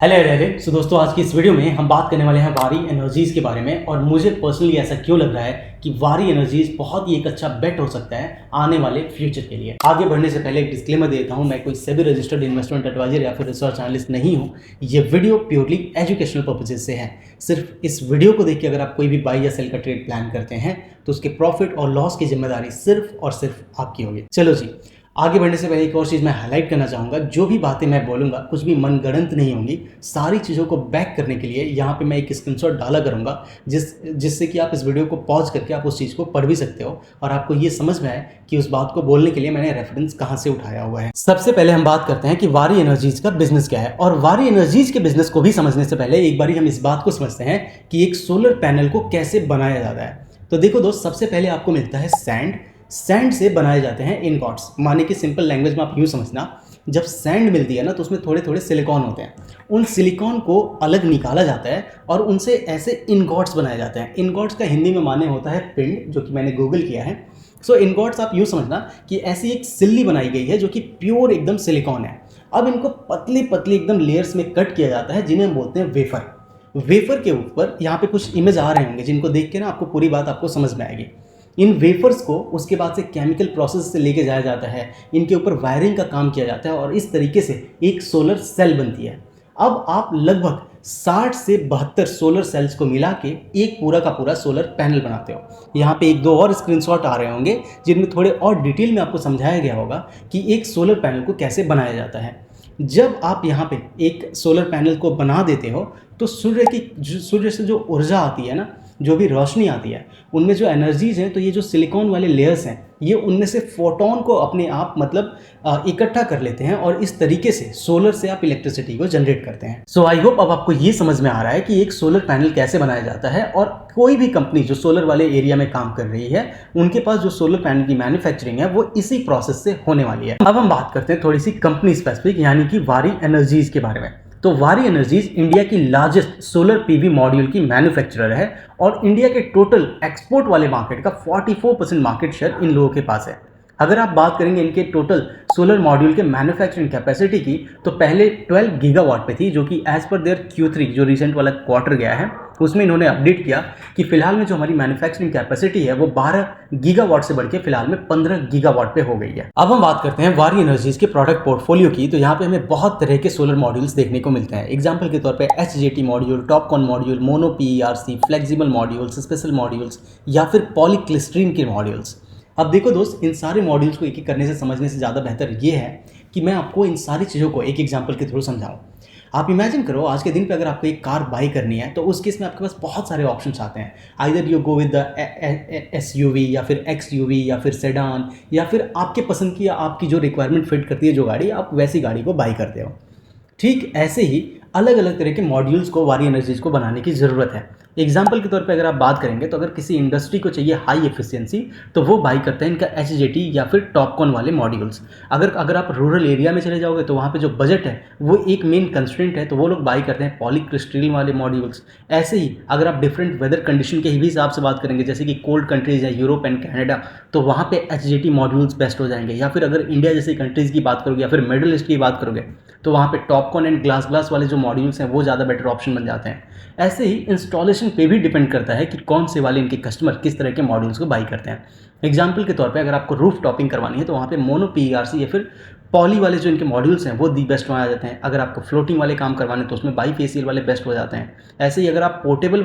Hello hello hello सो दोस्तों, आज की इस वीडियो में हम बात करने वाले हैं वारी एनर्जीज़ के बारे में। और मुझे पर्सनली ऐसा क्यों लग रहा है कि वारी एनर्जीज़ बहुत ही एक अच्छा बेट हो सकता है आने वाले फ्यूचर के लिए। आगे बढ़ने से पहले एक डिस्क्लेमर देता हूं, मैं कोई सेबी रजिस्टर्ड इन्वेस्टमेंट एडवाइजर या फिर रिसर्च एनालिस्ट नहीं हूं। ये वीडियो प्योरली एजुकेशनल पर्पजेज से है। सिर्फ इस वीडियो को देख के अगर आप कोई भी बाई या सेल का ट्रेड प्लान करते हैं तो उसके प्रॉफिट और लॉस की जिम्मेदारी सिर्फ और सिर्फ आपकी होगी। चलो जी, आगे बढ़ने से पहले एक और चीज़ मैं हाईलाइट करना चाहूँगा, जो भी बातें मैं बोलूँगा कुछ भी मनगढ़ंत नहीं होंगी। सारी चीज़ों को बैक करने के लिए यहाँ पे मैं एक स्क्रीनशॉट डाला करूँगा जिससे कि आप इस वीडियो को पॉज करके आप उस चीज़ को पढ़ भी सकते हो और आपको ये समझ में आए कि उस बात को बोलने के लिए मैंने रेफरेंस कहाँ से उठाया हुआ है। सबसे पहले हम बात करते हैं कि वारी एनर्जीज़ का बिजनेस क्या है। और वारी एनर्जीज़ के बिजनेस को भी समझने से पहले एक बारी हम इस बात को समझते हैं कि एक सोलर पैनल को कैसे बनाया जाता है। तो देखो दोस्त, सबसे पहले आपको मिलता है सैंड से बनाए जाते हैं इनगॉट्स। माने कि सिंपल लैंग्वेज में आप यूँ समझना, जब सैंड मिलती है ना तो उसमें थोड़े थोड़े सिलिकॉन होते हैं। उन सिलिकॉन को अलग निकाला जाता है और उनसे ऐसे इनगॉट्स बनाए जाते हैं। इनगॉट्स का हिंदी में माने होता है पिंड, जो कि मैंने गूगल किया है। सो इनगॉट्स आप यूँ समझना कि ऐसी एक सिल्ली बनाई गई है जो कि प्योर एकदम सिलिकॉन है। अब इनको पतली पतली एकदम लेयर्स में कट किया जाता है, जिन्हें हम बोलते हैं वेफर के ऊपर यहाँ पे कुछ इमेज आ रहे होंगे जिनको देख के ना आपको पूरी बात आपको समझ में आएगी। इन वेफर्स को उसके बाद से केमिकल प्रोसेस से लेके जाया जाता है, इनके ऊपर वायरिंग का काम किया जाता है और इस तरीके से एक सोलर सेल बनती है। अब आप लगभग 60 से 72 सोलर सेल्स को मिला के एक पूरा का पूरा सोलर पैनल बनाते हो। यहाँ पे एक दो और स्क्रीनशॉट आ रहे होंगे जिनमें थोड़े और डिटेल में आपको समझाया गया होगा कि एक सोलर पैनल को कैसे बनाया जाता है। जब आप यहाँ पे एक सोलर पैनल को बना देते हो तो सूर्य से जो ऊर्जा आती है ना, जो भी रोशनी आती है, उनमें जो एनर्जीज हैं, तो ये जो सिलिकॉन वाले लेयर्स हैं ये उनमें से फोटोन को अपने आप इकट्ठा कर लेते हैं और इस तरीके से सोलर से आप इलेक्ट्रिसिटी को जनरेट करते हैं। सो आई होप अब आपको ये समझ में आ रहा है कि एक सोलर पैनल कैसे बनाया जाता है। और कोई भी कंपनी जो सोलर वाले एरिया में काम कर रही है, उनके पास जो सोलर पैनल की मैन्युफैक्चरिंग है वो इसी प्रोसेस से होने वाली है। अब हम बात करते हैं थोड़ी सी कंपनी स्पेसिफिक यानी कि वारी एनर्जीज के बारे में। तो वारी एनर्जीज इंडिया की लार्जेस्ट सोलर पीवी मॉड्यूल की मैन्युफैक्चरर है और इंडिया के टोटल एक्सपोर्ट वाले मार्केट का 44% मार्केट शेयर इन लोगों के पास है। अगर आप बात करेंगे इनके टोटल सोलर मॉड्यूल के मैन्युफैक्चरिंग कैपेसिटी की, तो पहले 12 गीगावाट पे थी, जो कि एज पर देयर Q3 जो रिसेंट वाला क्वार्टर गया है उसमें इन्होंने अपडेट किया कि फिलहाल में जो हमारी मैन्युफैक्चरिंग कैपेसिटी है वो 12 गीगावाट से बढ़ के फिलहाल में 15 गीगावाट पे हो गई है। अब हम बात करते हैं वारी एनर्जीज के प्रोडक्ट पोर्टफोलियो की। तो यहाँ पे हमें बहुत तरह के सोलर मॉड्यूल्स देखने को मिलते हैं। एग्जाम्पल के तौर पे HJT module, Topcon module, mono PERC, flexible modules, special modules या फिर पॉलीक्लिस्ट्रीन के मॉड्यूल्स। अब देखो दोस्त, इन सारे मॉड्यूल्स को एक एक करने से समझने से ज़्यादा बेहतर ये है कि मैं आपको इन सारी चीज़ों को एक एग्जाम्पल के थ्रू समझाऊँ। आप इमेजिन करो, आज के दिन पे अगर आपको एक कार बाई करनी है तो उस केस में आपके पास बहुत सारे ऑप्शंस आते हैं। Either you go with the SUV या फिर XUV या फिर सेडान, या फिर आपके पसंद की या आपकी जो रिक्वायरमेंट फिट करती है जो गाड़ी, आप वैसी गाड़ी को बाई करते हो। ठीक ऐसे ही अलग अलग तरह के मॉड्यूल्स को वारी एनर्जीज को बनाने की ज़रूरत है। एग्जाम्पल के तौर पे अगर आप बात करेंगे तो अगर किसी इंडस्ट्री को चाहिए हाई एफिशिएंसी तो वो बाई करते हैं इनका HJT या फिर टॉपकॉन वाले मॉड्यूल्स। अगर आप रूरल एरिया में चले जाओगे तो वहाँ पे जो बजट है वो एक मेन कंस्ट्रेंट है, तो वो लोग बाई करते हैं पॉलीक्रिस्टल वाले मॉड्यूल्स। ऐसे ही अगर आप डिफरेंट वेदर कंडीशन के भी हिसाब से बात करेंगे, जैसे कि कोल्ड कंट्रीज है यूरोप एंड कनाडा, तो वहाँ पे HJT मॉड्यूल्स बेस्ट हो जाएंगे। या फिर अगर इंडिया जैसी कंट्रीज़ की बात करोगे या फिर मिडिल ईस्ट की बात करोगे तो वहाँ पे टॉपकॉन एंड ग्लास वाले जो मॉड्यूल्स हैं वो ज़्यादा बेटर ऑप्शन बन जाते हैं। ऐसे ही इंस्टॉलेशन पे भी डिपेंड करता है कि कौन से वाले इनके कस्टमर किस तरह के मॉड्यूल्स को बाई करते हैं। एग्जाम्पल के तौर पे अगर आपको रूफ टॉपिंग करवानी है तो वहाँ पे मोनो PERC या फिर पॉली वाले जो इनके मॉड्यूल्स हैं वो दी बेस्ट आ जाते हैं। अगर आपको फ्लोटिंग वाले काम करवाने तो उसमें बाई फेसियल वाले बेस्ट हो जाते हैं। ऐसे ही अगर आप पोर्टेबल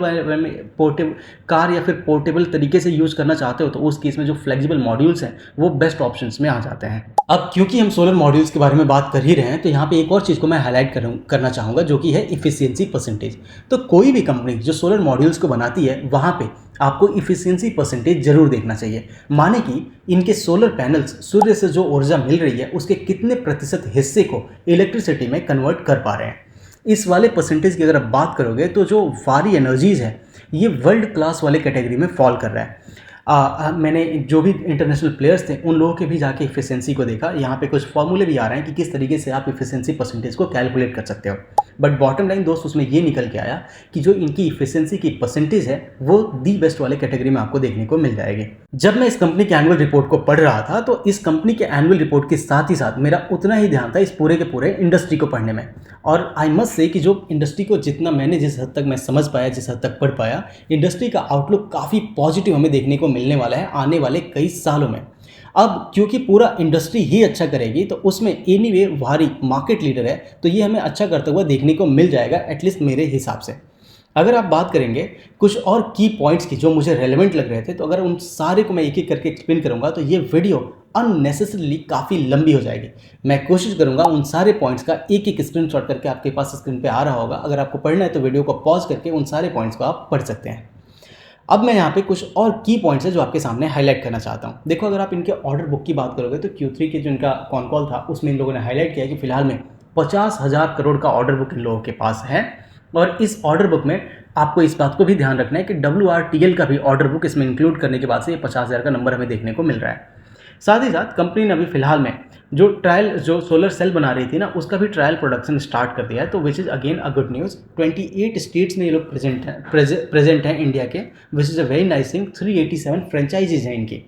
कार या फिर पोर्टेबल तरीके से यूज़ करना चाहते हो तो उस केस में जो फ्लेक्सिबल मॉड्यूल्स हैं वो बेस्ट ऑप्शंस में आ जाते हैं। अब क्योंकि हम सोलर मॉड्यूल्स के बारे में बात कर ही रहे हैं तो यहाँ पे एक और चीज़ को मैं हाईलाइट करना चाहूँगा, जो कि है इफिशियंसी परसेंटेज। तो कोई भी कंपनी जो सोलर मॉड्यूल्स को बनाती है वहाँ पे आपको इफिशियंसी परसेंटेज जरूर देखना चाहिए। माने कि इनके सोलर पैनल्स सूर्य से जो ऊर्जा मिल रही है उसके कितने प्रतिशत हिस्से को इलेक्ट्रिसिटी में कन्वर्ट कर पा रहे हैं। इस वाले परसेंटेज की अगर आप बात करोगे तो जो वारी एनर्जीज है ये वर्ल्ड क्लास वाले कैटेगरी में फॉल कर रहा है। मैंने जो भी इंटरनेशनल प्लेयर्स थे उन लोगों के भी जाके इफिशियंसी को देखा। यहाँ पे कुछ फॉर्मूले भी आ रहे हैं कि किस तरीके से आप इफिशियंसी परसेंटेज को कैलकुलेट कर सकते हो। बट बॉटम लाइन दोस्त उसमें ये निकल के आया कि जो इनकी इफिशियंसी की परसेंटेज है वो दी बेस्ट वाले कैटेगरी में आपको देखने को मिल जाएगी। जब मैं इस कंपनी के एनुअल रिपोर्ट को पढ़ रहा था तो इस कंपनी के एनुअल रिपोर्ट के साथ ही साथ मेरा उतना ही ध्यान था इस पूरे के पूरे इंडस्ट्री को पढ़ने में। और आई मस्ट से कि जो इंडस्ट्री को जितना मैंने जिस हद तक मैं समझ पाया, जिस हद तक पढ़ पाया, इंडस्ट्री का आउटलुक काफ़ी पॉजिटिव हमें देखने को मिलने वाला है आने वाले कई सालों में। अब क्योंकि पूरा इंडस्ट्री ही अच्छा करेगी तो उसमें एनीवे वारी मार्केट लीडर है, तो ये हमें अच्छा करता हुआ देखने को मिल जाएगा, एटलीस्ट मेरे हिसाब से। अगर आप बात करेंगे कुछ और की पॉइंट्स की जो मुझे रेलेवेंट लग रहे थे, तो अगर उन सारे को मैं एक एक करके एक्सप्लेन करूंगा तो ये वीडियो अननेसेसरीली काफ़ी लंबी हो जाएगी। मैं कोशिश करूंगा उन सारे पॉइंट्स का एक एक स्क्रीनशॉट करके आपके पास स्क्रीन पे आ रहा होगा। अगर आपको पढ़ना है तो वीडियो को पॉज करके उन सारे पॉइंट्स को आप पढ़ सकते हैं। अब मैं यहाँ पे कुछ और की पॉइंट्स है जो आपके सामने हाईलाइट करना चाहता हूँ। देखो, अगर आप इनके ऑर्डर बुक की बात करोगे तो Q3 के जो इनका कॉन कॉल था उसमें इन लोगों ने हाईलाइट किया कि फिलहाल में 50,000 करोड़ का ऑर्डर बुक इन लोगों के पास है। और इस ऑर्डर बुक में आपको इस बात को भी ध्यान रखना है कि WRTL का भी ऑर्डर बुक इसमें इंक्लूड करने के बाद से ये 50,000 का नंबर हमें देखने को मिल रहा है। साथ ही साथ कंपनी ने अभी फिलहाल में जो सोलर सेल बना रही थी ना, उसका भी ट्रायल प्रोडक्शन स्टार्ट कर दिया है, तो which is again a good news. 28 states में ये लोग प्रेजेंट हैं इंडिया के, which is a very nice thing. 387 franchises हैं इनकी।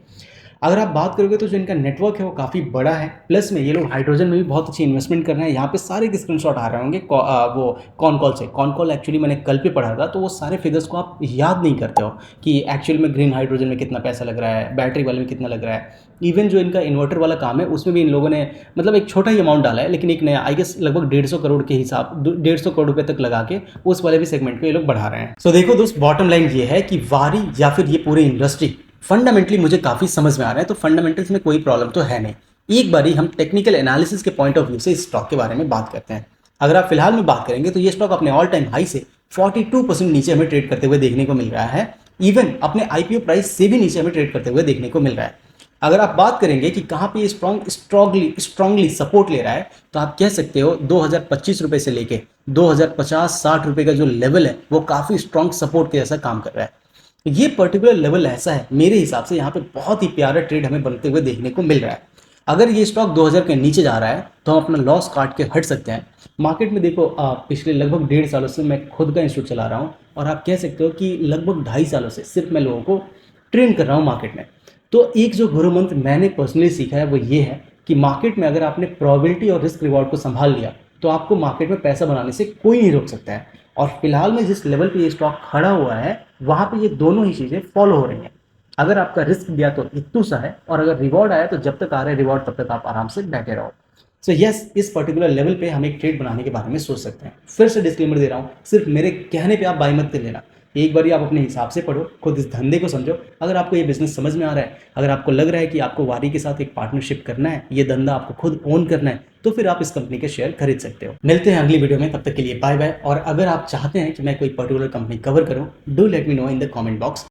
अगर आप बात करोगे तो जो इनका नेटवर्क है वो काफ़ी बड़ा है, प्लस में ये लोग हाइड्रोजन में भी बहुत अच्छी इन्वेस्टमेंट कर रहे हैं। यहाँ पे सारे के स्क्रीनशॉट आ रहे होंगे वो कॉन कॉल से। कॉन कॉल एक्चुअली मैंने कल पे पढ़ा था, तो वो सारे फिगर्स को आप याद नहीं करते हो कि एक्चुअल में ग्रीन हाइड्रोजन में कितना पैसा लग रहा है, बैटरी वाले में कितना लग रहा है। इवन जो इनका इन्वर्टर वाला काम है उसमें भी इन लोगों ने मतलब एक छोटा ही अमाउंट डाला है, लेकिन एक नया आई गेस लगभग 150 करोड़ के हिसाब 150 करोड़ रुपए तक लगा के उस वाले भी सेगमेंट को ये लोग बढ़ा रहे हैं। सो देखो दोस्त, बॉटम लाइन ये है कि वारी या फिर ये पूरी इंडस्ट्री फंडामेंटली मुझे काफ़ी समझ में आ रहा है। तो फंडामेंटल्स में कोई प्रॉब्लम तो है नहीं। एक बारी हम टेक्निकल एनालिसिस के पॉइंट ऑफ व्यू से इस स्टॉक के बारे में बात करते हैं। अगर आप फिलहाल में बात करेंगे तो ये स्टॉक अपने ऑल टाइम हाई से 42% नीचे हमें ट्रेड करते हुए देखने को मिल रहा है। इवन अपने IPO प्राइस से भी नीचे हमें ट्रेड करते हुए देखने को मिल रहा है। अगर आप बात करेंगे कि कहाँ पे ये स्ट्रांगली सपोर्ट ले रहा है, तो आप कह सकते हो 2025 रुपये से लेके 2050-60 रुपये का जो लेवल है वो काफ़ी स्ट्रांग सपोर्ट के जैसा काम कर रहा है। ये पर्टिकुलर लेवल ऐसा है मेरे हिसाब से, यहाँ पे बहुत ही प्यारा ट्रेड हमें बनते हुए देखने को मिल रहा है। अगर ये स्टॉक 2000 के नीचे जा रहा है तो हम अपना लॉस काट के हट सकते हैं। मार्केट में देखो, पिछले लगभग 1.5 सालों से मैं खुद का इंस्टीट्यूट चला रहा हूँ, और आप कह सकते हो कि लगभग 2.5 सालों से सिर्फ मैं लोगों को ट्रेन कर रहा हूँ मार्केट में। तो एक जो गुरु मंत्र मैंने पर्सनली सीखा है वो ये है कि मार्केट में अगर आपने प्रोबेबिलिटी और रिस्क रिवॉर्ड को संभाल लिया तो आपको मार्केट में पैसा बनाने से कोई नहीं रोक सकता है। और फिलहाल में जिस लेवल पे ये स्टॉक खड़ा हुआ है वहाँ पे ये दोनों ही चीज़ें फॉलो हो रही हैं। अगर आपका रिस्क दिया तो इतना सा है, और अगर रिवॉर्ड आया तो जब तक आ रहा है रिवॉर्ड तब तक आप आराम से बैठे रहो। सो यस, इस पर्टिकुलर लेवल पे हम एक ट्रेड बनाने के बारे में सोच सकते हैं। फिर से डिस्क्लेमर दे रहा हूँ, सिर्फ मेरे कहने पे आप बाय मत कर लेना। एक बार आप अपने हिसाब से पढ़ो, खुद इस धंधे को समझो। अगर आपको ये बिजनेस समझ में आ रहा है, अगर आपको लग रहा है कि आपको वारी के साथ एक पार्टनरशिप करना है, ये धंधा आपको खुद ओन करना है, तो फिर आप इस कंपनी के शेयर खरीद सकते हो। मिलते हैं अगली वीडियो में, तब तक के लिए बाय बाय। और अगर आप चाहते हैं कि मैं कोई पर्टिकुलर कंपनी कवर करूं, do let me know in the comment box.